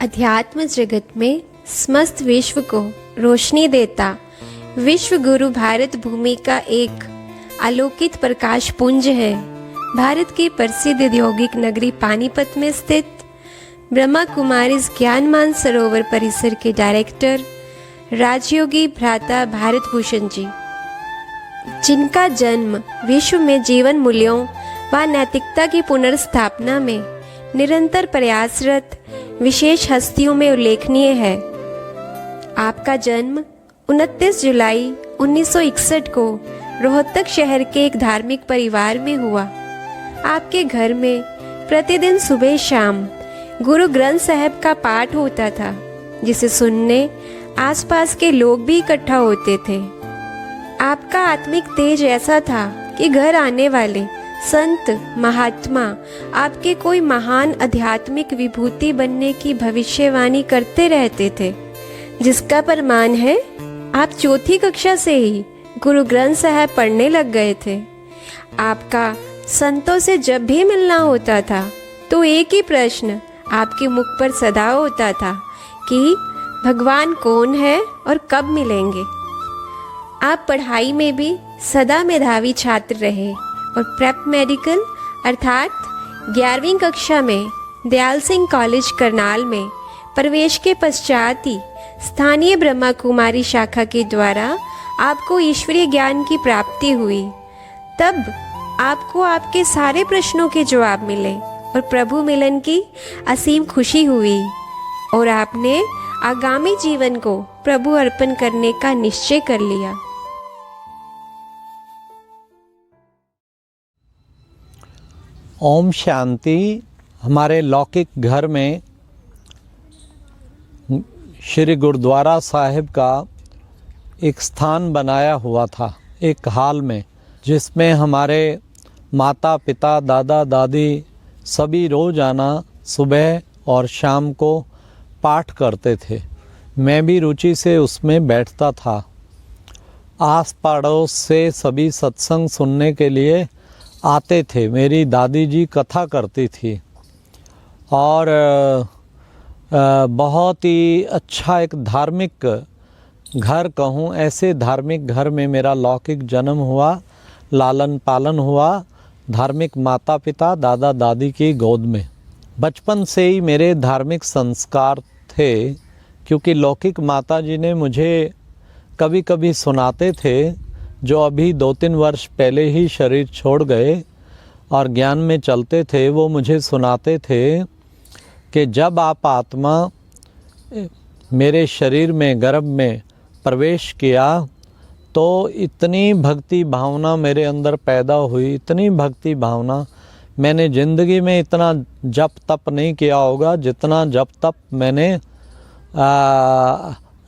अध्यात्म जगत में समस्त विश्व को रोशनी देता विश्व गुरु भारत भूमि का एक आलोकित प्रकाश पुंज है। भारत की प्रसिद्ध औद्योगिक नगरी पानीपत में स्थित ब्रह्मा कुमारी ज्ञान सरोवर परिसर के डायरेक्टर राजयोगी भ्राता भारत भूषण जी, जिनका जन्म विश्व में जीवन मूल्यों व नैतिकता की पुनर्स्थापना में निरंतर प्रयासरत विशेष हस्तियों में उल्लेखनीय है। आपका जन्म 29 जुलाई 1961 को रोहतक शहर के एक धार्मिक परिवार में हुआ। आपके घर में प्रतिदिन सुबह शाम गुरु ग्रंथ साहब का पाठ होता था, जिसे सुनने आसपास के लोग भी इकट्ठा होते थे। आपका आत्मिक तेज ऐसा था कि घर आने वाले संत महात्मा आपके कोई महान आध्यात्मिक विभूति बनने की भविष्यवाणी करते रहते थे, जिसका प्रमाण है आप चौथी कक्षा से ही गुरु ग्रंथ साहब पढ़ने लग गए थे। आपका संतों से जब भी मिलना होता था तो एक ही प्रश्न आपके मुख पर सदा होता था कि भगवान कौन है और कब मिलेंगे। आप पढ़ाई में भी सदा मेधावी छात्र रहे और प्रेप मेडिकल अर्थात 11वीं कक्षा में दयाल सिंह कॉलेज करनाल में प्रवेश के पश्चात ही स्थानीय ब्रह्मा कुमारी शाखा के द्वारा आपको ईश्वरीय ज्ञान की प्राप्ति हुई। तब आपको आपके सारे प्रश्नों के जवाब मिले और प्रभु मिलन की असीम खुशी हुई और आपने आगामी जीवन को प्रभु अर्पण करने का निश्चय कर लिया। ओम शांति। हमारे लौकिक घर में श्री गुरुद्वारा साहिब का एक स्थान बनाया हुआ था, एक हाल में, जिसमें हमारे माता पिता दादा दादी सभी रोज़ाना सुबह और शाम को पाठ करते थे। मैं भी रुचि से उसमें बैठता था। आस पड़ोस से सभी सत्संग सुनने के लिए आते थे। मेरी दादी जी कथा करती थी और बहुत ही अच्छा एक धार्मिक घर कहूँ, ऐसे धार्मिक घर में मेरा लौकिक जन्म हुआ, लालन पालन हुआ धार्मिक माता पिता दादा दादी की गोद में। बचपन से ही मेरे धार्मिक संस्कार थे, क्योंकि लौकिक माता जी ने मुझे कभी कभी सुनाते थे, जो अभी 2-3 वर्ष पहले ही शरीर छोड़ गए और ज्ञान में चलते थे। वो मुझे सुनाते थे कि जब आप आत्मा मेरे शरीर में गर्भ में प्रवेश किया तो इतनी भक्ति भावना मेरे अंदर पैदा हुई, इतनी भक्ति भावना। मैंने ज़िंदगी में इतना जप तप नहीं किया होगा जितना जप तप मैंने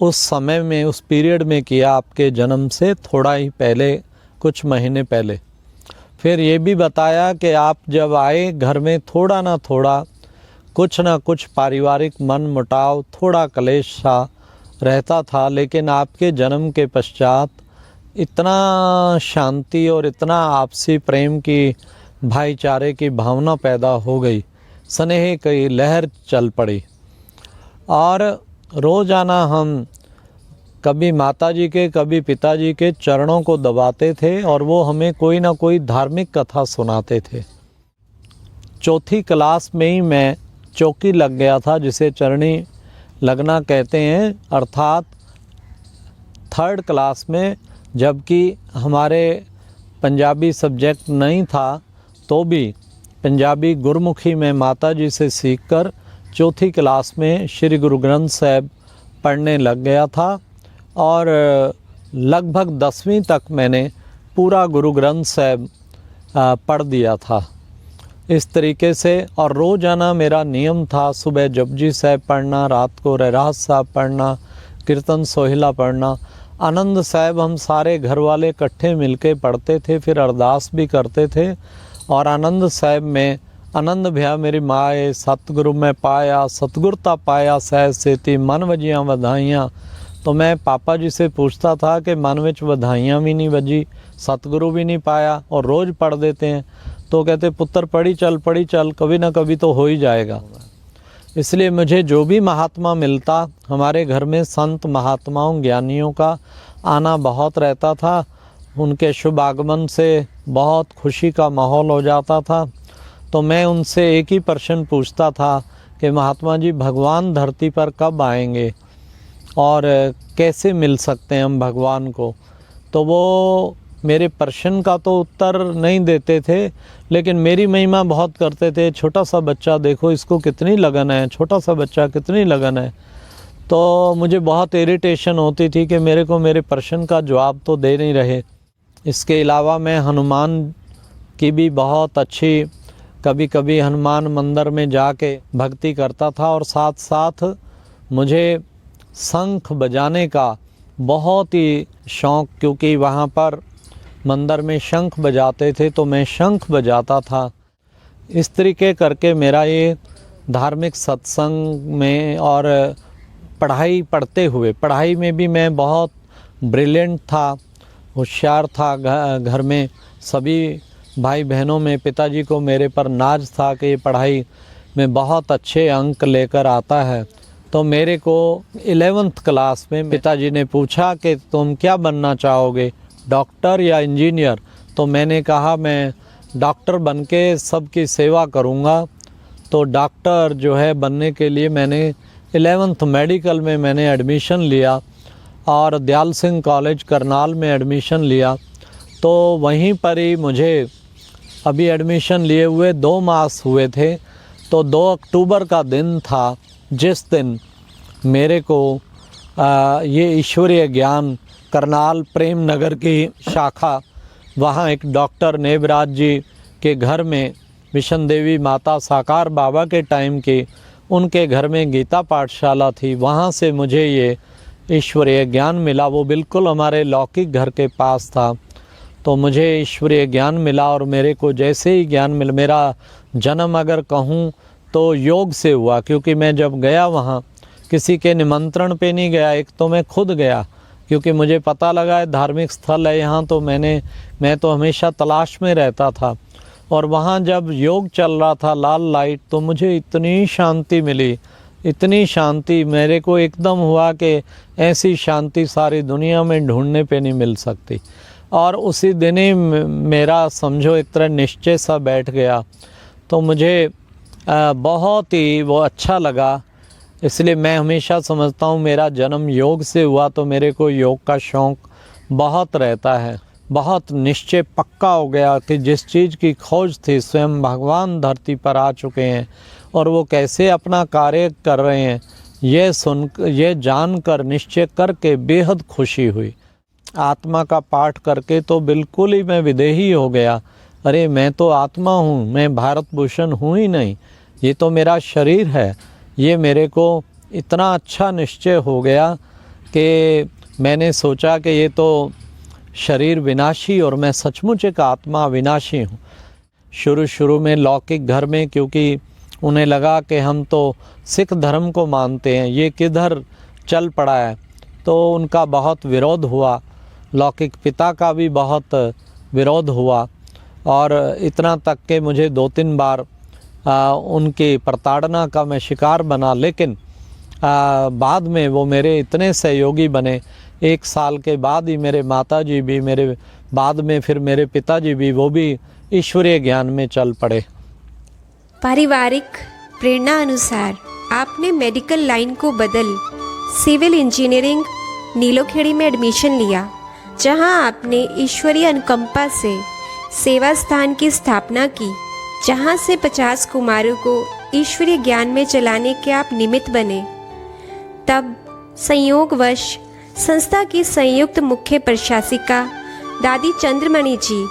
उस समय में, उस पीरियड में किया, आपके जन्म से थोड़ा ही पहले, कुछ महीने पहले। फिर ये भी बताया कि आप जब आए घर में थोड़ा ना थोड़ा, कुछ ना कुछ पारिवारिक मन मुटाव, थोड़ा क्लेश सा रहता था, लेकिन आपके जन्म के पश्चात इतना शांति और इतना आपसी प्रेम की, भाईचारे की भावना पैदा हो गई, स्नेह की लहर चल पड़ी। और रोज़ाना हम कभी माताजी के कभी पिताजी के चरणों को दबाते थे और वो हमें कोई ना कोई धार्मिक कथा सुनाते थे। चौथी क्लास में ही मैं चौकी लग गया था, जिसे चरणी लगना कहते हैं, अर्थात 3rd क्लास में। जबकि हमारे पंजाबी सब्जेक्ट नहीं था, तो भी पंजाबी गुरमुखी में माताजी से सीखकर चौथी क्लास में श्री गुरु ग्रंथ साहब पढ़ने लग गया था और लगभग 10वीं तक मैंने पूरा गुरु ग्रंथ साहब पढ़ दिया था इस तरीके से। और रोज़ाना मेरा नियम था सुबह जपजी साहब पढ़ना, रात को रहरास साहब पढ़ना, कीर्तन सोहिला पढ़ना, आनंद साहब हम सारे घर वाले इकट्ठे मिलके पढ़ते थे, फिर अरदास भी करते थे। और आनंद साहब में आनंद भया मेरी माए सतगुरु में पाया, सतगुरता पाया सहज सेती मन वजियाँ वधाइयाँ। तो मैं पापा जी से पूछता था कि मन विच वधाइयाँ भी नहीं वजी, सतगुरु भी नहीं पाया, और रोज़ पढ़ देते हैं। तो कहते पुत्र पढ़ी चल कभी ना कभी तो हो ही जाएगा। इसलिए मुझे जो भी महात्मा मिलता, हमारे घर में संत महात्माओं ज्ञानियों का आना बहुत रहता था। उनके शुभ आगमन से बहुत खुशी का माहौल हो जाता था। तो मैं उनसे एक ही प्रश्न पूछता था कि महात्मा जी, भगवान धरती पर कब आएंगे और कैसे मिल सकते हैं हम भगवान को। तो वो मेरे प्रश्न का तो उत्तर नहीं देते थे, लेकिन मेरी महिमा बहुत करते थे। छोटा सा बच्चा देखो, इसको कितनी लगन है, छोटा सा बच्चा कितनी लगन है। तो मुझे बहुत इरिटेशन होती थी कि मेरे को मेरे प्रश्न का जवाब तो दे नहीं रहे। इसके अलावा मैं हनुमान की भी बहुत अच्छी, कभी कभी हनुमान मंदिर में जाके भक्ति करता था। और साथ साथ मुझे शंख बजाने का बहुत ही शौक़, क्योंकि वहाँ पर मंदिर में शंख बजाते थे तो मैं शंख बजाता था। इस तरीके करके मेरा ये धार्मिक सत्संग में और पढ़ाई पढ़ते हुए, पढ़ाई में भी मैं बहुत ब्रिलियंट था, होशियार था। घर में सभी भाई बहनों में पिताजी को मेरे पर नाज था कि ये पढ़ाई में बहुत अच्छे अंक लेकर आता है। तो मेरे को 11th क्लास में पिताजी ने पूछा कि तुम क्या बनना चाहोगे, डॉक्टर या इंजीनियर। तो मैंने कहा मैं डॉक्टर बन के सबकी सेवा करूँगा। तो डॉक्टर जो है बनने के लिए मैंने 11th मेडिकल में मैंने एडमिशन लिया और दयाल सिंह कॉलेज करनाल में एडमिशन लिया। तो वहीं पर ही मुझे अभी एडमिशन लिए हुए 2 मास हुए थे। तो 2 अक्टूबर का दिन था जिस दिन मेरे को ये ईश्वरीय ज्ञान करनाल प्रेम नगर की शाखा, वहाँ एक डॉक्टर नेबराज जी के घर में, मिशन देवी माता साकार बाबा के टाइम की उनके घर में गीता पाठशाला थी, वहाँ से मुझे ये ईश्वरीय ज्ञान मिला। वो बिल्कुल हमारे लौकिक घर के पास था। तो मुझे ईश्वरीय ज्ञान मिला और मेरे को जैसे ही ज्ञान मिला, मेरा जन्म अगर कहूँ तो योग से हुआ। क्योंकि मैं जब गया वहाँ किसी के निमंत्रण पे नहीं गया, एक तो मैं खुद गया क्योंकि मुझे पता लगा धार्मिक स्थल है यहाँ। तो मैं तो हमेशा तलाश में रहता था। और वहाँ जब योग चल रहा था लाल लाइट, तो मुझे इतनी शांति मिली, इतनी शांति मेरे को एकदम हुआ कि ऐसी शांति सारी दुनिया में ढूंढने पे नहीं मिल सकती। और उसी दिन ही मेरा समझो एक तरह निश्चय सा बैठ गया। तो मुझे बहुत ही वो अच्छा लगा। इसलिए मैं हमेशा समझता हूँ मेरा जन्म योग से हुआ, तो मेरे को योग का शौक़ बहुत रहता है। बहुत निश्चय पक्का हो गया कि जिस चीज़ की खोज थी स्वयं भगवान धरती पर आ चुके हैं और वो कैसे अपना कार्य कर रहे हैं, ये जानकर निश्चय करके बेहद खुशी हुई। आत्मा का पाठ करके तो बिल्कुल ही मैं विदेही हो गया। अरे मैं तो आत्मा हूँ, मैं भारत भूषण हूँ ही नहीं, ये तो मेरा शरीर है। ये मेरे को इतना अच्छा निश्चय हो गया कि मैंने सोचा कि ये तो शरीर विनाशी और मैं सचमुच एक आत्मा विनाशी हूँ। शुरू में लौकिक घर में, क्योंकि उन्हें लगा कि हम तो सिख धर्म को मानते हैं, ये किधर चल पड़ा है, तो उनका बहुत विरोध हुआ। लौकिक पिता का भी बहुत विरोध हुआ और इतना तक कि मुझे 2-3 बार उनकी प्रताड़ना का मैं शिकार बना। लेकिन बाद में वो मेरे इतने सहयोगी बने। 1 साल के बाद ही मेरे माताजी भी, मेरे बाद में फिर मेरे पिताजी भी, वो भी ईश्वरीय ज्ञान में चल पड़े। पारिवारिक प्रेरणा अनुसार आपने मेडिकल लाइन को बदल सिविल इंजीनियरिंग नीलोखेड़ी में एडमिशन लिया, जहां आपने ईश्वरीय अनुकंपा से सेवा स्थान की स्थापना की, जहां से 50 कुमारों को ईश्वरीय ज्ञान में चलाने के आप निमित्त बने। तब संयोगवश संस्था की संयुक्त मुख्य प्रशासिका दादी चंद्रमणि जी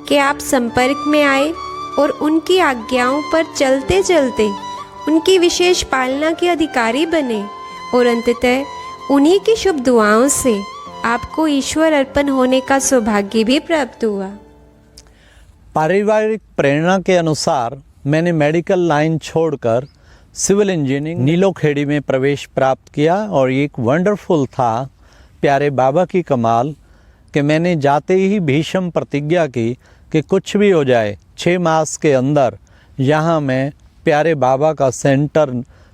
के आप संपर्क में आए और उनकी आज्ञाओं पर चलते चलते उनकी विशेष पालना के अधिकारी बने और अंततः उन्हीं की शुभ दुआओं से आपको ईश्वर अर्पण होने का सौभाग्य भी प्राप्त हुआ। पारिवारिक प्रेरणा के अनुसार मैंने मेडिकल लाइन छोड़कर सिविल इंजीनियरिंग नीलोखेड़ी में प्रवेश प्राप्त किया। और एक वंडरफुल था प्यारे बाबा की कमाल कि मैंने जाते ही भीषम प्रतिज्ञा की कि कुछ भी हो जाए 6 मास के अंदर यहाँ मैं प्यारे बाबा का सेंटर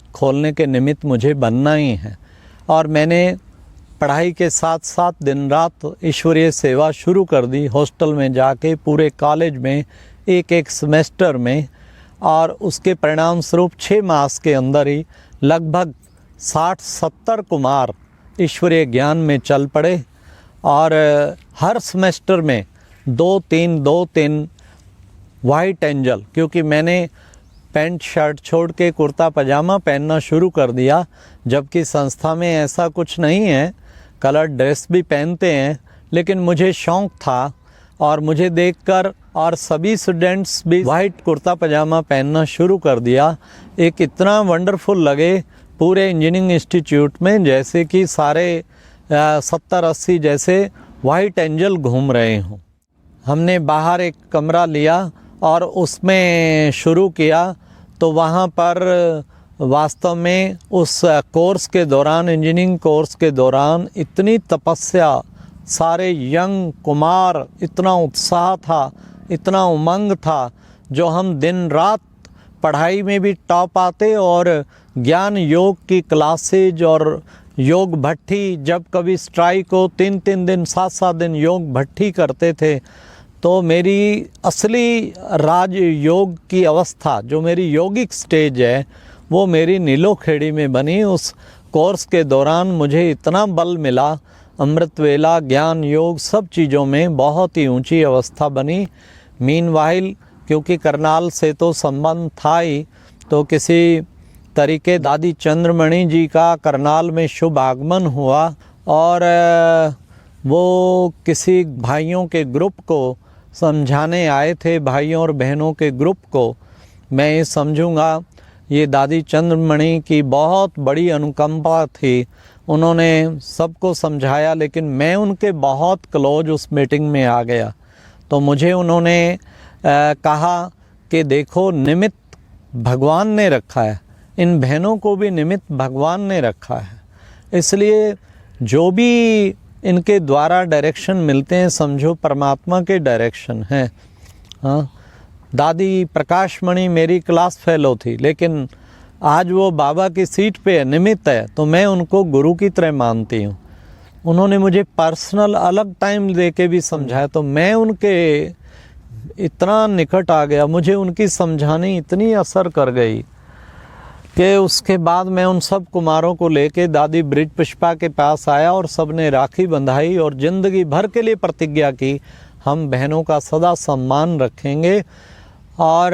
खोलने के निमित्त मुझे बनना ही है। और मैंने पढ़ाई के साथ साथ दिन रात ईश्वरीय सेवा शुरू कर दी, हॉस्टल में जाके पूरे कॉलेज में एक एक सेमेस्टर में। और उसके परिणाम स्वरूप 6 मास के अंदर ही लगभग 60-70 कुमार ईश्वरीय ज्ञान में चल पड़े। और हर सेमेस्टर में 2-3 वाइट एंजल, क्योंकि मैंने पैंट शर्ट छोड़ के कुर्ता पजामा पहनना शुरू कर दिया, जबकि संस्था में ऐसा कुछ नहीं है, कलर ड्रेस भी पहनते हैं, लेकिन मुझे शौक़ था और मुझे देखकर और सभी स्टूडेंट्स भी वाइट कुर्ता पजामा पहनना शुरू कर दिया। एक इतना वंडरफुल लगे पूरे इंजीनियरिंग इंस्टीट्यूट में, जैसे कि सारे 70-80 जैसे वाइट एंजल घूम रहे हों। हमने बाहर एक कमरा लिया और उसमें शुरू किया, तो वहाँ पर वास्तव में उस कोर्स के दौरान, इंजीनियरिंग कोर्स के दौरान इतनी तपस्या, सारे यंग कुमार, इतना उत्साह था, इतना उमंग था, जो हम दिन रात पढ़ाई में भी टॉप आते और ज्ञान योग की क्लासेज और योग भट्टी, जब कभी स्ट्राइक हो 3-3 दिन 7-7 दिन योग भट्टी करते थे। तो मेरी असली राज योग की अवस्था, जो मेरी योगिक स्टेज है, वो मेरी नीलोखेड़ी में बनी। उस कोर्स के दौरान मुझे इतना बल मिला, अमृत वेला, ज्ञान योग, सब चीज़ों में बहुत ही ऊंची अवस्था बनी। मीनवाइल क्योंकि करनाल से तो संबंध था ही, तो किसी तरीके दादी चंद्रमणि जी का करनाल में शुभ आगमन हुआ और वो किसी भाइयों के ग्रुप को समझाने आए थे, भाइयों और बहनों के ग्रुप को। मैं ये समझूंगा ये दादी चंद्रमणि की बहुत बड़ी अनुकंपा थी, उन्होंने सबको समझाया, लेकिन मैं उनके बहुत क्लोज उस मीटिंग में आ गया। तो मुझे उन्होंने कहा कि देखो, निमित्त भगवान ने रखा है, इन बहनों को भी निमित्त भगवान ने रखा है, इसलिए जो भी इनके द्वारा डायरेक्शन मिलते हैं, समझो परमात्मा के डायरेक्शन हैं। हाँ, दादी प्रकाशमणि मेरी क्लास फेलो थी, लेकिन आज वो बाबा की सीट पे है, निमित्त है, तो मैं उनको गुरु की तरह मानती हूँ। उन्होंने मुझे पर्सनल अलग टाइम दे के भी समझाया, तो मैं उनके इतना निकट आ गया, मुझे उनकी समझानी इतनी असर कर गई कि उसके बाद मैं उन सब कुमारों को लेके दादी ब्रिज पुष्पा के पास आया और सबने राखी बंधाई और ज़िंदगी भर के लिए प्रतिज्ञा की, हम बहनों का सदा सम्मान रखेंगे। और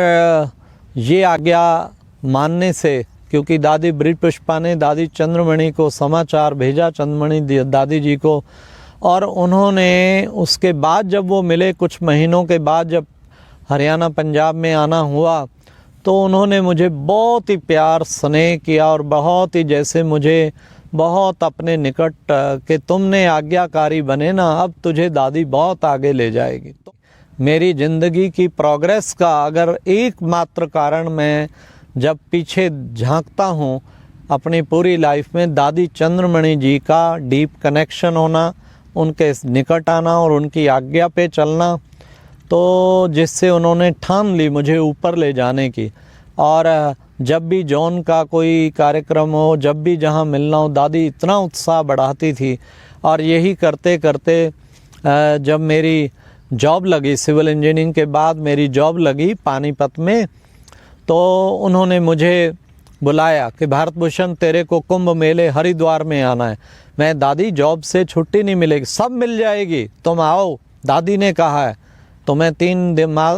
ये आज्ञा मानने से, क्योंकि दादी ब्रिज पुष्पा ने दादी चंद्रमणि को समाचार भेजा, चंद्रमणि दादी जी को, और उन्होंने उसके बाद जब वो मिले, कुछ महीनों के बाद जब हरियाणा पंजाब में आना हुआ, तो उन्होंने मुझे बहुत ही प्यार स्नेह किया और बहुत ही जैसे मुझे बहुत अपने निकट कि तुमने आज्ञाकारी बने ना, अब तुझे दादी बहुत आगे ले जाएगी। तो मेरी ज़िंदगी की प्रोग्रेस का अगर एकमात्र कारण मैं जब पीछे झांकता हूँ अपनी पूरी लाइफ में, दादी चंद्रमणि जी का डीप कनेक्शन होना, उनके निकट आना और उनकी आज्ञा पे चलना, तो जिससे उन्होंने ठान ली मुझे ऊपर ले जाने की। और जब भी जॉन का कोई कार्यक्रम हो, जब भी जहाँ मिलना हो, दादी इतना उत्साह बढ़ाती थी। और यही करते करते जब मेरी जॉब लगी, सिविल इंजीनियरिंग के बाद मेरी जॉब लगी पानीपत में, तो उन्होंने मुझे बुलाया कि भारत भूषण तेरे को कुंभ मेले हरिद्वार में आना है। मैं, दादी जॉब से छुट्टी नहीं मिलेगी, सब मिल जाएगी, तुम आओ, दादी ने कहा है। तो मैं 3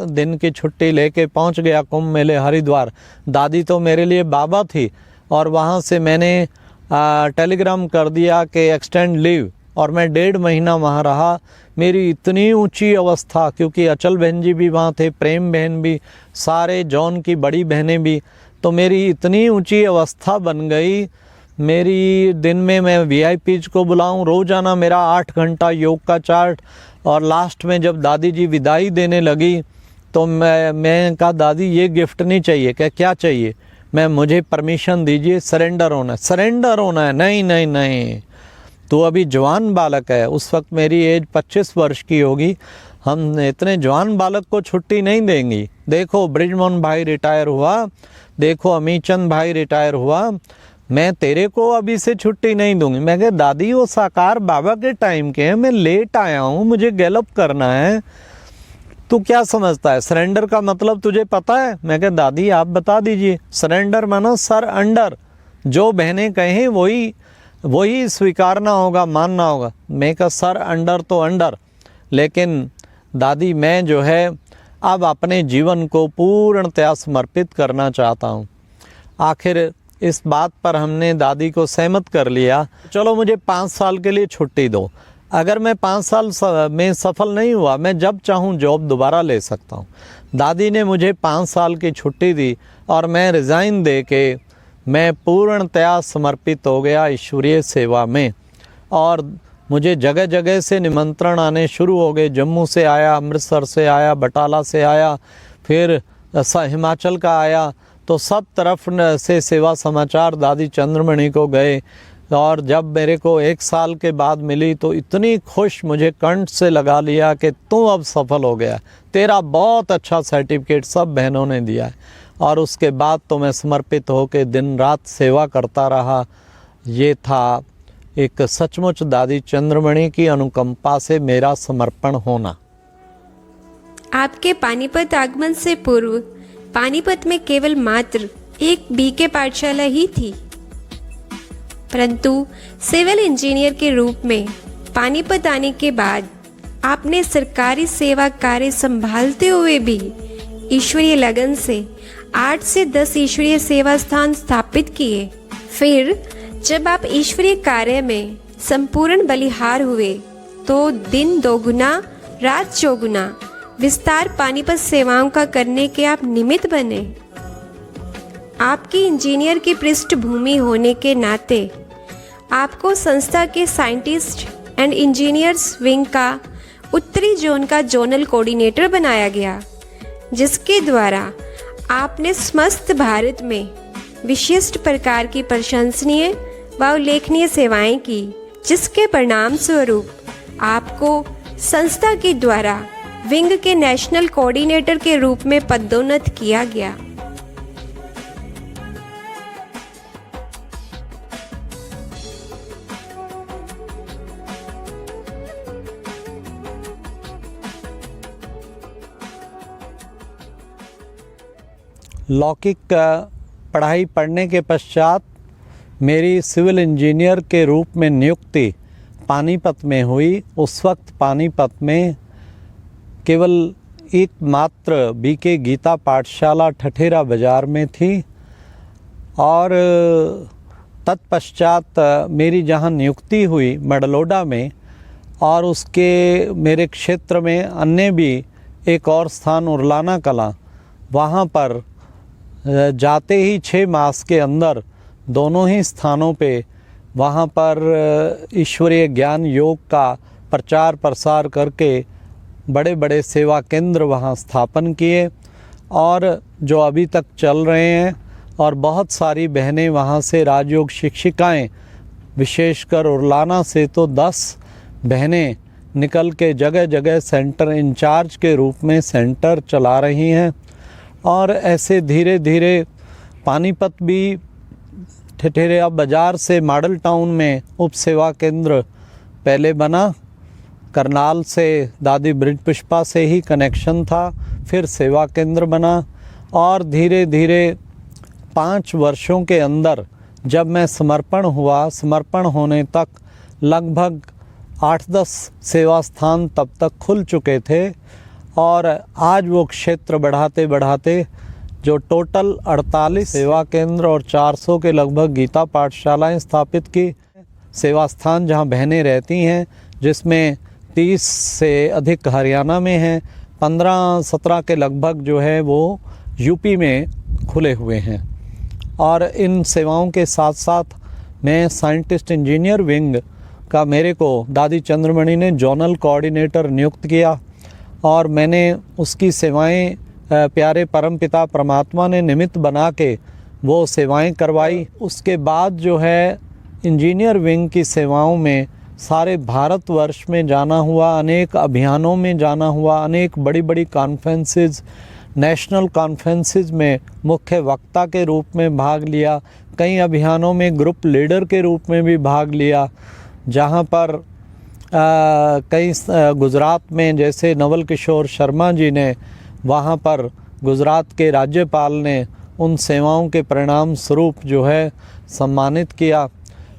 दिन की छुट्टी लेके पहुंच गया कुंभ मेले हरिद्वार। दादी तो मेरे लिए बाबा थी, और वहां से मैंने टेलीग्राम कर दिया कि एक्सटेंड लीव, और मैं 1.5 महीना वहाँ रहा। मेरी इतनी ऊंची अवस्था, क्योंकि अचल बहन जी भी वहाँ थे, प्रेम बहन भी, सारे जॉन की बड़ी बहनें भी, तो मेरी इतनी ऊंची अवस्था बन गई। मेरी दिन में मैं VIPs को बुलाऊं, रोज़ाना मेरा 8 घंटा योग का चार्ट। और लास्ट में जब दादी जी विदाई देने लगी, तो मैं कहा, दादी ये गिफ्ट नहीं चाहिए। क्या चाहिए? मुझे परमिशन दीजिए, सरेंडर होना है। सरेंडर होना है? नहीं नहीं नहीं, तो अभी जवान बालक है। उस वक्त मेरी एज 25 वर्ष की होगी। हम इतने जवान बालक को छुट्टी नहीं देंगी। देखो, ब्रिजमोहन भाई रिटायर हुआ देखो अमीचंद भाई रिटायर हुआ, मैं तेरे को अभी से छुट्टी नहीं दूंगी। मैं कहा दादी वो साकार बाबा के टाइम के हैं, मैं लेट आया हूँ, मुझे गैलअप करना है, तू क्या समझता है? सरेंडर का मतलब तुझे पता है? मैं कहा दादी आप बता दीजिए। सरेंडर मानो सर अंडर, जो बहनें कहें वही स्वीकारना होगा, मानना होगा। मैं कहा सर अंडर तो अंडर, लेकिन दादी मैं जो है अब अपने जीवन को पूर्णतया समर्पित करना चाहता हूँ। आखिर इस बात पर हमने दादी को सहमत कर लिया, चलो मुझे 5 साल के लिए छुट्टी दो। अगर मैं 5 साल में सफल नहीं हुआ, मैं जब चाहूँ जॉब दोबारा ले सकता हूँ। दादी ने मुझे 5 साल की छुट्टी दी और मैं रिज़ाइन दे के मैं पूर्णतया समर्पित हो गया ईश्वरीय सेवा में। और मुझे जगह जगह से निमंत्रण आने शुरू हो गए। जम्मू से आया, अमृतसर से आया, बटाला से आया, फिर हिमाचल का आया, तो सब तरफ से सेवा समाचार दादी चंद्रमणि को गए। और जब मेरे को 1 साल के बाद मिली तो इतनी खुश, मुझे कंठ से लगा लिया कि तू अब सफल हो गया, तेरा बहुत अच्छा सर्टिफिकेट सब बहनों ने दिया है। और उसके बाद तो मैं समर्पित होकर दिन रात सेवा करता रहा। ये था एक सचमुच दादी चंद्रमणि की अनुकंपा से मेरा समर्पण होना। आपके पानीपत आगमन से पूर्व पानीपत में केवल मात्र एक बीके पाठशाला ही थी, परंतु सिविल इंजीनियर के रूप में पानीपत आने के बाद आपने सरकारी सेवा कार्य संभालते हुए भी ईश्वरीय लगन से 8 से 10 ईश्वरीय सेवा स्थान स्थापित किए। फिर जब आप ईश्वरीय कार्य में संपूर्ण बलिहार हुए तो दिन दोगुना रात चौगुना विस्तार पानीपत सेवाओं का करने के आप निमित्त बने। आपकी इंजीनियर की पृष्ठभूमि होने के नाते आपको संस्था के साइंटिस्ट एंड इंजीनियर्स विंग का उत्तरी जोन का जोनल कोऑर्डिनेटर बनाया गया, जिसके द्वारा आपने समस्त भारत में विशिष्ट प्रकार की प्रशंसनीय व उल्लेखनीय सेवाएं की, जिसके परिणाम स्वरूप आपको संस्था के द्वारा विंग के नेशनल कोऑर्डिनेटर के रूप में पदोन्नत किया गया। लौकिक पढ़ाई पढ़ने के पश्चात मेरी सिविल इंजीनियर के रूप में नियुक्ति पानीपत में हुई। उस वक्त पानीपत में केवल एकमात्र बीके गीता पाठशाला ठठेरा बाज़ार में थी। और तत्पश्चात मेरी जहां नियुक्ति हुई मडलोडा में, और उसके मेरे क्षेत्र में अन्य भी एक और स्थान उरलाना कलां, वहां पर जाते ही 6 मास के अंदर दोनों ही स्थानों पे वहाँ पर ईश्वरीय ज्ञान योग का प्रचार प्रसार करके बड़े बड़े सेवा केंद्र वहाँ स्थापन किए, और जो अभी तक चल रहे हैं। और बहुत सारी बहनें वहाँ से राजयोग शिक्षिकाएं, विशेषकर उरलाना से तो 10 बहनें निकल के जगह जगह सेंटर इंचार्ज के रूप में सेंटर चला रही हैं। और ऐसे धीरे धीरे पानीपत भी ठठेरा बाज़ार से मॉडल टाउन में उप सेवा केंद्र पहले बना। करनाल से दादी ब्रिज पुष्पा से ही कनेक्शन था, फिर सेवा केंद्र बना। और धीरे धीरे 5 वर्षों के अंदर जब मैं समर्पण हुआ, समर्पण होने तक लगभग 8-10 सेवा स्थान तब तक खुल चुके थे। और आज वो क्षेत्र बढ़ाते बढ़ाते जो टोटल 48 सेवा केंद्र और 400 के लगभग गीता पाठशालाएं स्थापित की। सेवा स्थान जहां बहनें रहती हैं, जिसमें 30 से अधिक हरियाणा में हैं, 15-17 के लगभग जो है वो यूपी में खुले हुए हैं। और इन सेवाओं के साथ साथ मैं साइंटिस्ट इंजीनियर विंग का मेरे को दादी चंद्रमणि ने जोनल कोऑर्डिनेटर नियुक्त किया, और मैंने उसकी सेवाएं प्यारे परमपिता परमात्मा ने निमित्त बना के वो सेवाएं करवाई। उसके बाद जो है इंजीनियर विंग की सेवाओं में सारे भारतवर्ष में जाना हुआ, अनेक अभियानों में जाना हुआ, अनेक बड़ी बड़ी कॉन्फ्रेंसेस नेशनल कॉन्फ्रेंसेस में मुख्य वक्ता के रूप में भाग लिया, कई अभियानों में ग्रुप लीडर के रूप में भी भाग लिया, जहाँ पर कई गुजरात में जैसे नवल किशोर शर्मा जी ने, वहाँ पर गुजरात के राज्यपाल ने उन सेवाओं के परिणाम स्वरूप जो है सम्मानित किया।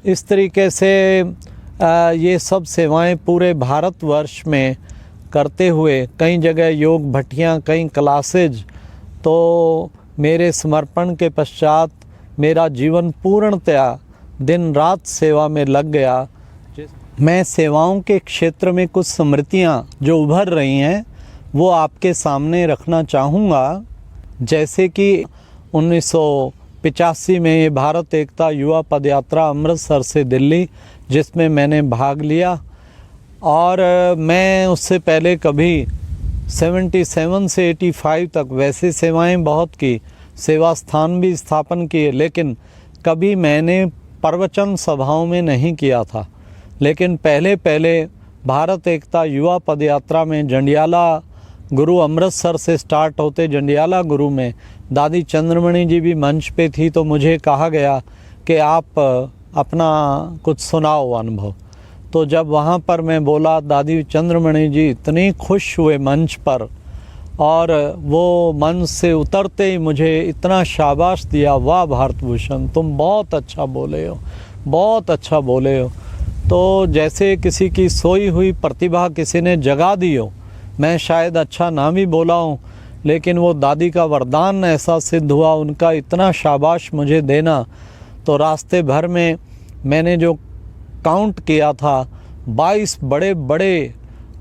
इस तरीके से ये सब सेवाएं पूरे भारतवर्ष में करते हुए कई जगह योग भट्टियाँ, कई क्लासेज, तो मेरे समर्पण के पश्चात मेरा जीवन पूर्णतया दिन रात सेवा में लग गया। मैं सेवाओं के क्षेत्र में कुछ स्मृतियाँ जो उभर रही हैं वो आपके सामने रखना चाहूँगा। जैसे कि 1985 में ये भारत एकता युवा पदयात्रा अमृतसर से दिल्ली, जिसमें मैंने भाग लिया, और मैं उससे पहले कभी 77 से 85 तक वैसे सेवाएं बहुत की, सेवा स्थान भी स्थापन किए, लेकिन कभी मैंने प्रवचन सभाओं में नहीं किया था। लेकिन पहले भारत एकता युवा पदयात्रा में जंडियाला गुरु अमृतसर से स्टार्ट होते जंडियाला गुरु में दादी चंद्रमणि जी भी मंच पे थी, तो मुझे कहा गया कि आप अपना कुछ सुनाओ अनुभव। तो जब वहाँ पर मैं बोला, दादी चंद्रमणि जी इतनी खुश हुए मंच पर, और वो मंच से उतरते ही मुझे इतना शाबाश दिया, वाह भारत भूषण तुम बहुत अच्छा बोले हो, बहुत अच्छा बोले हो। तो जैसे किसी की सोई हुई प्रतिभा किसी ने जगा दी हो। मैं शायद अच्छा ना भी बोला हूँ, लेकिन वो दादी का वरदान ऐसा सिद्ध हुआ, उनका इतना शाबाश मुझे देना। तो रास्ते भर में मैंने जो काउंट किया था, 22 बड़े बड़े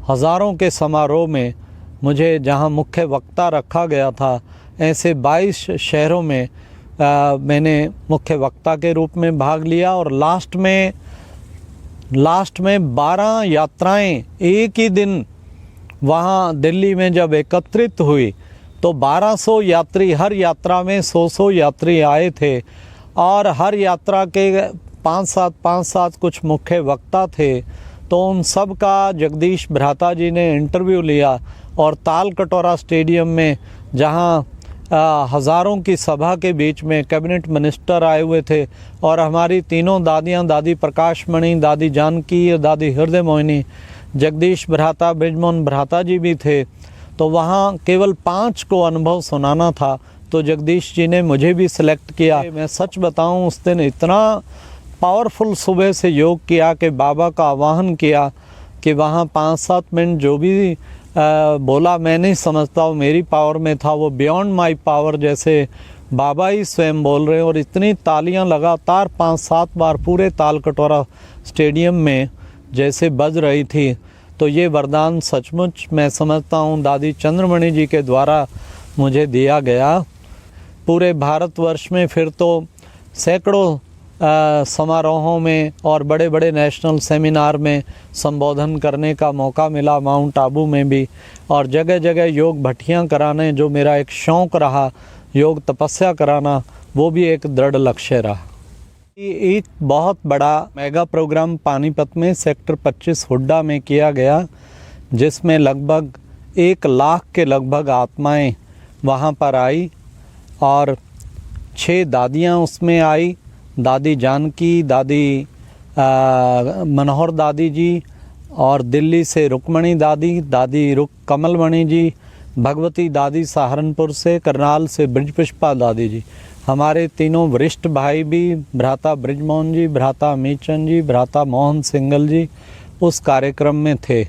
हज़ारों के समारोह में मुझे जहाँ मुख्य वक्ता रखा गया था, ऐसे 22 शहरों में मैंने मुख्य वक्ता के रूप में भाग लिया। और लास्ट में 12 यात्राएं एक ही दिन वहाँ दिल्ली में जब एकत्रित हुई, तो 1200 यात्री, हर यात्रा में 100 यात्री आए थे, और हर यात्रा के 5-7 कुछ मुख्य वक्ता थे। तो उन सब का जगदीश भ्राता जी ने इंटरव्यू लिया, और ताल कटोरा स्टेडियम में जहाँ हज़ारों की सभा के बीच में कैबिनेट मिनिस्टर आए हुए थे, और हमारी तीनों दादियाँ, दादी प्रकाशमणि, दादी जानकी और दादी हृदय मोहिनी, जगदीश भ्राता, बृजमोहन भ्राता जी भी थे। तो वहाँ केवल 5 को अनुभव सुनाना था, तो जगदीश जी ने मुझे भी सिलेक्ट किया। मैं सच बताऊँ, उस दिन इतना पावरफुल सुबह से योग किया कि बाबा का आवाहन किया कि वहाँ 5-7 मिनट जो भी बोला, मैं नहीं समझता वो मेरी पावर में था, वो बियॉन्ड माय पावर, जैसे बाबा ही स्वयं बोल रहे हैं। और इतनी तालियां लगातार 5-7 बार पूरे ताल कटोरा स्टेडियम में जैसे बज रही थी। तो ये वरदान सचमुच मैं समझता हूँ दादी चंद्रमणि जी के द्वारा मुझे दिया गया। पूरे भारतवर्ष में फिर तो सैकड़ों समारोहों में और बड़े बड़े नेशनल सेमिनार में संबोधन करने का मौका मिला, माउंट आबू में भी, और जगह जगह योग भट्टियाँ कराने, जो मेरा एक शौक़ रहा, योग तपस्या कराना, वो भी एक दृढ़ लक्ष्य रहा। एक बहुत बड़ा मेगा प्रोग्राम पानीपत में सेक्टर 25 हुड्डा में किया गया, जिसमें लगभग 1 लाख के लगभग आत्माएं वहाँ पर आई, और 6 दादियाँ उसमें आई, दादी जानकी, दादी मनोहर दादी जी, और दिल्ली से रुक्मणी दादी, दादी कमलमणि जी, भगवती दादी सहारनपुर से, करनाल से ब्रजपुष्पा दादी जी, हमारे तीनों वरिष्ठ भाई भी, भ्राता ब्रिजमोहन जी, भ्राता अमीचंद जी, भ्राता मोहन सिंगल जी उस कार्यक्रम में थे।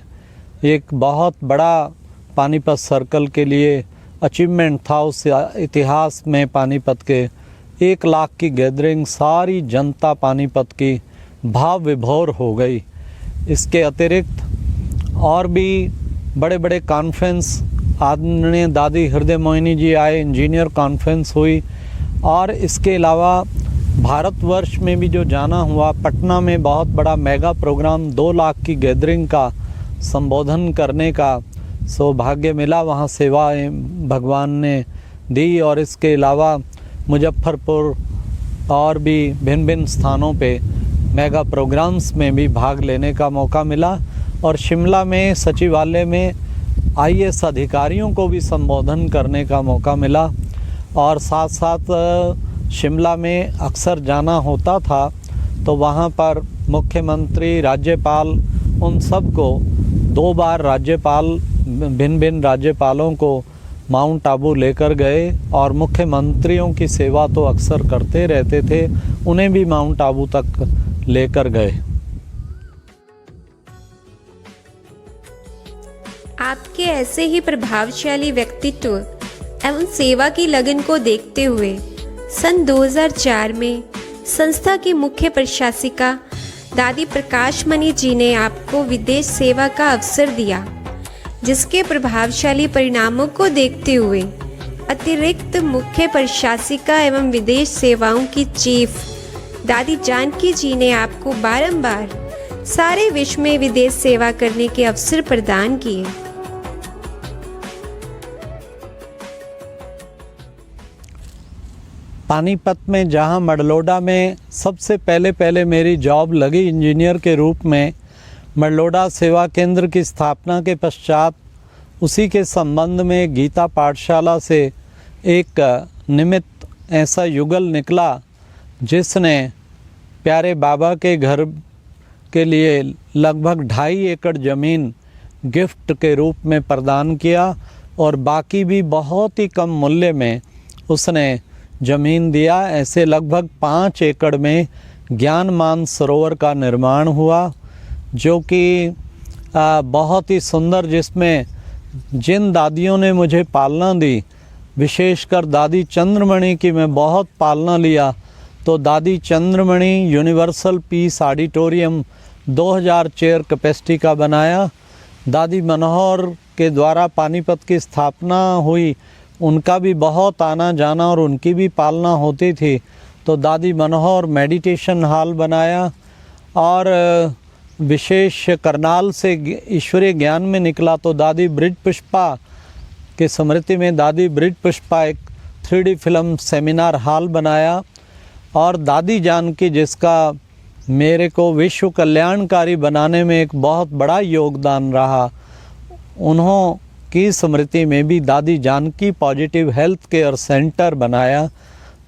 एक बहुत बड़ा पानीपत सर्कल के लिए अचीवमेंट था उस इतिहास में। पानीपत के 1 लाख की गैदरिंग, सारी जनता पानीपत की भाव विभोर हो गई। इसके अतिरिक्त और भी बड़े बड़े कॉन्फ्रेंस, आदरणीय दादी हृदय मोहिनी जी आए, इंजीनियर कॉन्फ्रेंस हुई, और इसके अलावा भारतवर्ष में भी जो जाना हुआ, पटना में बहुत बड़ा मेगा प्रोग्राम 2 लाख की गैदरिंग का संबोधन करने का सौभाग्य मिला। वहाँ सेवाएं भगवान ने दी, और इसके अलावा मुजफ्फरपुर और भी भिन्न भिन्न स्थानों पे मेगा प्रोग्राम्स में भी भाग लेने का मौका मिला। और शिमला में सचिवालय में आईएएस अधिकारियों को भी संबोधन करने का मौका मिला और साथ साथ शिमला में अक्सर जाना होता था, तो वहाँ पर मुख्यमंत्री, राज्यपाल, उन सब को 2 बार राज्यपाल भिन्न भिन्न राज्यपालों को माउंट आबू लेकर गए और मुख्यमंत्रियों की सेवा तो अक्सर करते रहते थे, उन्हें भी माउंट आबू तक लेकर गए। आपके ऐसे ही प्रभावशाली व्यक्तित्व एवं सेवा की लगन को देखते हुए सन 2004 में संस्था की मुख्य प्रशासिका दादी प्रकाश मणि जी ने आपको विदेश सेवा का अवसर दिया, जिसके प्रभावशाली परिणामों को देखते हुए अतिरिक्त मुख्य प्रशासिका एवं विदेश सेवाओं की चीफ दादी जानकी जी ने आपको बारंबार सारे विश्व में विदेश सेवा करने के अवसर प्रदान किए। पानीपत में जहां मडलोडा में सबसे पहले मेरी जॉब लगी इंजीनियर के रूप में, मडलोडा सेवा केंद्र की स्थापना के पश्चात उसी के संबंध में गीता पाठशाला से एक निमित्त ऐसा युगल निकला जिसने प्यारे बाबा के घर के लिए लगभग 2.5 एकड़ ज़मीन गिफ्ट के रूप में प्रदान किया और बाकी भी बहुत ही कम मूल्य में उसने ज़मीन दिया। ऐसे लगभग 5 एकड़ में ज्ञान सरोवर का निर्माण हुआ, जो कि बहुत ही सुंदर, जिसमें जिन दादियों ने मुझे पालना दी, विशेषकर दादी चंद्रमणि की मैं बहुत पालना लिया, तो दादी Chandramani universal peace auditorium 2000 chair capacity का बनाया। दादी मनोहर के द्वारा पानीपत की स्थापना हुई, उनका भी बहुत आना जाना और उनकी भी पालना होती थी, तो दादी मनोहर मेडिटेशन हॉल बनाया। और विशेष करनाल से ईश्वरीय ज्ञान में निकला तो दादी ब्रिज पुष्पा के स्मृति में दादी ब्रिज पुष्पा एक 3D फिल्म सेमिनार हॉल बनाया। और दादी जानकी, जिसका मेरे को विश्व कल्याणकारी बनाने में एक बहुत बड़ा योगदान रहा, उन्हों की स्मृति में भी दादी Janki positive health care centre बनाया।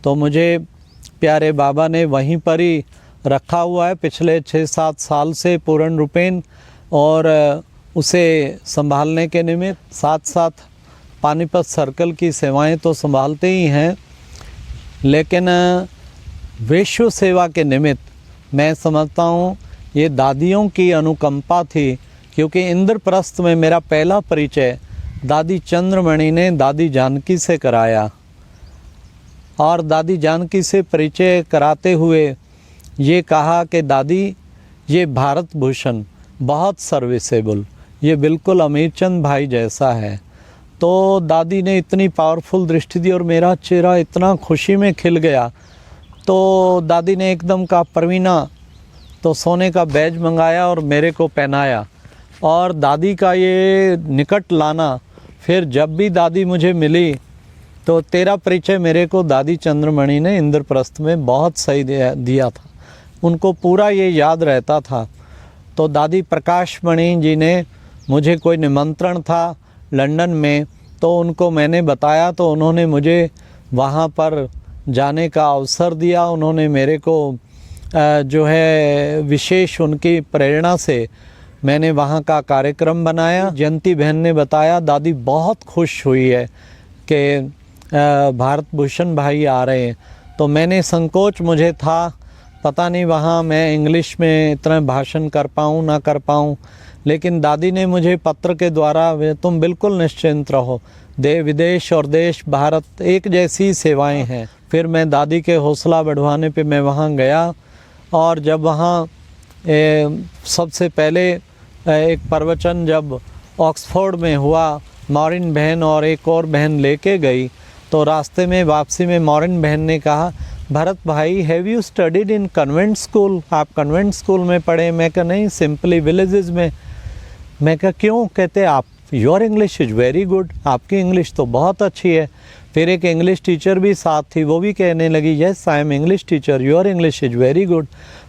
तो मुझे प्यारे बाबा ने वहीं पर ही रखा हुआ है पिछले 6-7 साल से पूर्ण रूपेण, और उसे संभालने के निमित्त साथ साथ पानीपत सर्कल की सेवाएं तो संभालते ही हैं, लेकिन विश्व सेवा के निमित्त मैं समझता हूँ ये दादियों की अनुकंपा थी, क्योंकि इंद्रप्रस्थ में मेरा पहला परिचय दादी चंद्रमणि ने दादी जानकी से कराया। और दादी जानकी से परिचय कराते हुए ये कहा कि दादी, ये भारत भूषण बहुत सर्विसेबल, ये बिल्कुल अमीरचंद भाई जैसा है। तो दादी ने इतनी पावरफुल दृष्टि दी और मेरा चेहरा इतना खुशी में खिल गया। तो दादी ने एकदम कहा, परवीना, तो सोने का बैज मंगाया और मेरे को पहनाया। और दादी का ये निकट लाना, फिर जब भी दादी मुझे मिली तो तेरा परिचय मेरे को दादी चंद्रमणि ने इंद्रप्रस्थ में बहुत सही दिया था, उनको पूरा ये याद रहता था। तो दादी प्रकाश मणि जी ने मुझे कोई निमंत्रण था लंदन में, तो उनको मैंने बताया, तो उन्होंने मुझे वहाँ पर जाने का अवसर दिया। उन्होंने मेरे को जो है विशेष उनकी प्रेरणा से मैंने वहाँ का कार्यक्रम बनाया। जयंती बहन ने बताया, दादी बहुत खुश हुई है कि भारत भूषण भाई आ रहे हैं। तो मैंने संकोच मुझे था, पता नहीं वहाँ मैं इंग्लिश में इतना भाषण कर पाऊँ ना कर पाऊँ, लेकिन दादी ने मुझे पत्र के द्वारा, तुम बिल्कुल निश्चिंत रहो, विदेश और देश भारत एक जैसी सेवाएं हैं। फिर मैं दादी के हौसला बढ़वाने पे मैं वहाँ गया, और जब वहाँ सबसे पहले एक प्रवचन जब ऑक्सफोर्ड में हुआ, मॉरिन बहन और एक और बहन लेके गई, तो रास्ते में वापसी में मॉरिन बहन ने कहा, भरत भाई, have you studied in convent school? आप कन्वेंट स्कूल में पढ़े? मैं कहा नहीं, सिंपली विलेजेस में। मैं कहा क्यों? कहते आप your English is very good, आपकी इंग्लिश तो बहुत अच्छी है। फिर एक इंग्लिश टीचर भी साथ थी, वो भी कहने लगी yes I am English teacher, your English is very good.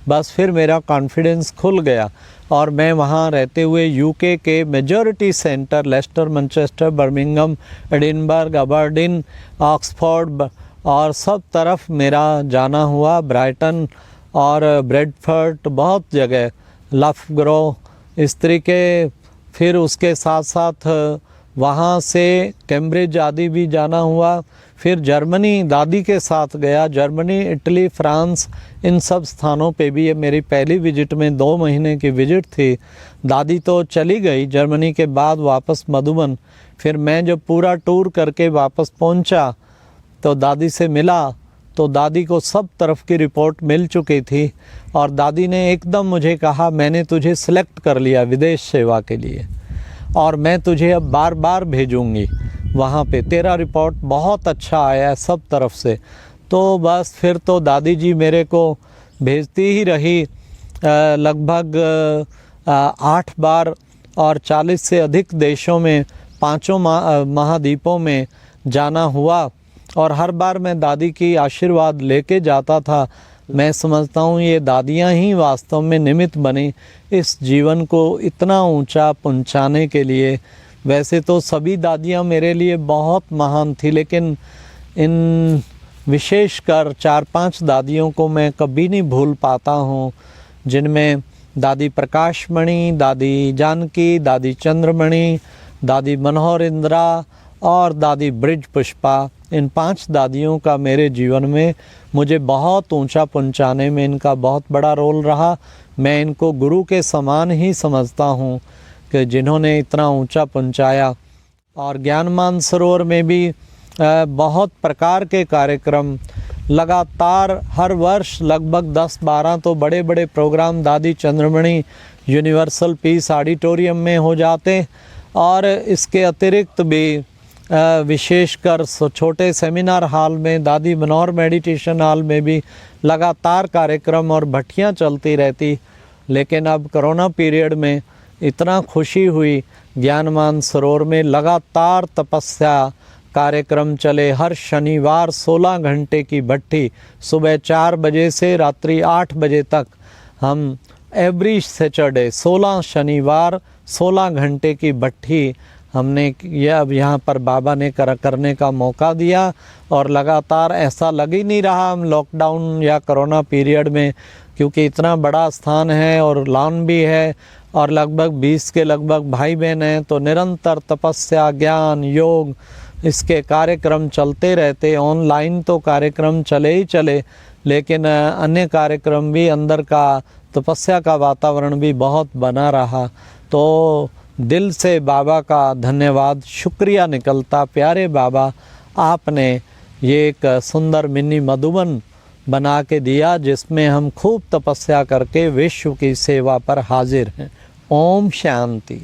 बस फिर मेरा कॉन्फिडेंस खुल गया और मैं वहाँ रहते हुए यूके के majority centre Lester, Manchester, Birmingham, Edinburgh, Aberdeen, Oxford और सब तरफ मेरा जाना हुआ, ब्राइटन और ब्रेडफर्ड, बहुत जगह, लफग्रो, इस तरीके। फिर उसके साथ साथ वहाँ से कैम्ब्रिज आदि भी जाना हुआ। फिर जर्मनी दादी के साथ गया, जर्मनी, इटली, फ्रांस, इन सब स्थानों पे भी। ये मेरी पहली विजिट में 2 महीने की विजिट थी। दादी तो चली गई जर्मनी के बाद वापस मधुबन। फिर मैं जब पूरा टूर करके वापस पहुंचा तो दादी से मिला तो दादी को सब तरफ की रिपोर्ट मिल चुकी थी और दादी ने एकदम मुझे कहा मैंने तुझे सिलेक्ट कर लिया विदेश सेवा के लिए और मैं तुझे अब बार बार भेजूंगी वहाँ पे, तेरा रिपोर्ट बहुत अच्छा आया है सब तरफ से। तो बस फिर तो दादी जी मेरे को भेजती ही रही, लगभग 8 बार और 40 से अधिक देशों में, 5 महाद्वीपों में जाना हुआ और हर बार मैं दादी की आशीर्वाद लेके जाता था। मैं समझता हूँ ये दादियाँ ही वास्तव में निमित्त बनी इस जीवन को इतना ऊंचा पहुँचाने के लिए। वैसे तो सभी दादियाँ मेरे लिए बहुत महान थी, लेकिन इन विशेषकर 4-5 दादियों को मैं कभी नहीं भूल पाता हूँ, जिनमें दादी प्रकाशमणि, दादी जानकी, दादी चंद्रमणि, दादी मनोहर इंदिरा और दादी ब्रिज पुष्पा। इन 5 दादियों का मेरे जीवन में मुझे बहुत ऊंचा पहुंचाने में इनका बहुत बड़ा रोल रहा। मैं इनको गुरु के समान ही समझता हूँ कि जिन्होंने इतना ऊंचा पहुंचाया। और ज्ञान मानसरोवर में भी बहुत प्रकार के कार्यक्रम लगातार हर वर्ष लगभग 10-12 तो बड़े बड़े प्रोग्राम दादी चंद्रमणि यूनिवर्सल पीस ऑडिटोरियम में हो जाते और इसके अतिरिक्त भी विशेषकर छोटे सेमिनार हॉल में, दादी मनोहर मेडिटेशन हॉल में भी लगातार कार्यक्रम और भट्टियाँ चलती रहती। लेकिन अब कोरोना पीरियड में इतना खुशी हुई, ज्ञान मानसरोवर में लगातार तपस्या कार्यक्रम चले। हर शनिवार 16 घंटे की भट्टी, सुबह 4 बजे से रात्रि 8 बजे तक। हम एवरी सैटरडे 16 शनिवार 16 घंटे की भट्टी हमने यह अब यहाँ पर बाबा ने करने का मौका दिया। और लगातार ऐसा लग ही नहीं रहा हम लॉकडाउन या कोरोना पीरियड में, क्योंकि इतना बड़ा स्थान है और लॉन भी है और लगभग 20 के लगभग भाई बहन हैं, तो निरंतर तपस्या, ज्ञान, योग, इसके कार्यक्रम चलते रहते। ऑनलाइन तो कार्यक्रम चले ही चले, लेकिन अन्य कार्यक्रम भी, अंदर का तपस्या का वातावरण भी बहुत बना रहा। तो दिल से बाबा का धन्यवाद, शुक्रिया निकलता। प्यारे बाबा, आपने ये एक सुंदर मिनी मधुबन बना के दिया जिसमें हम खूब तपस्या करके विश्व की सेवा पर हाजिर हैं। ओम शांति।